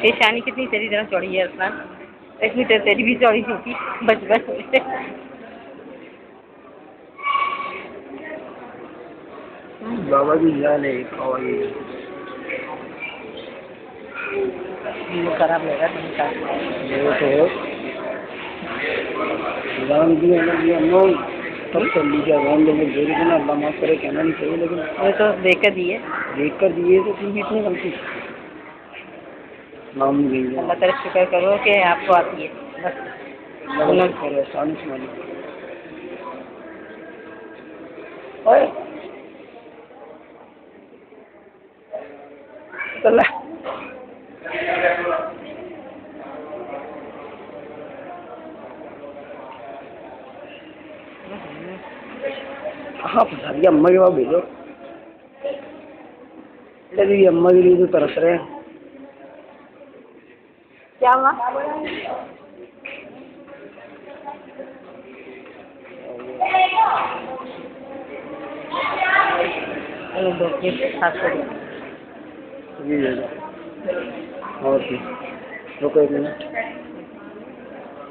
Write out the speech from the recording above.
ये शानी कितनी तेरी तरह चौड़ी है अरसलान, इतनी तेरी भी चौड़ी थी बचपन में। बाबा की जान है कवाई खराब लगा तुमका तो राम जी ने नो तब तो लीजिए राम लोग जोड़ी के ना अल्लाह माफ करे कहना नहीं चाहिए, लेकिन ये तो देकर दिए तो तुम इतनी गलती नाम नहीं गई अल्लाह तेरा शुक्र करो कि आपको आती है बस करो आसानी से मालिक। ओए चला हाँ फंसा दिया अम्मा के पास भेजो, लगी अम्मा के लिए तो तरस रहे हैं। क्या हुआ जी और रुको 1 मिनट।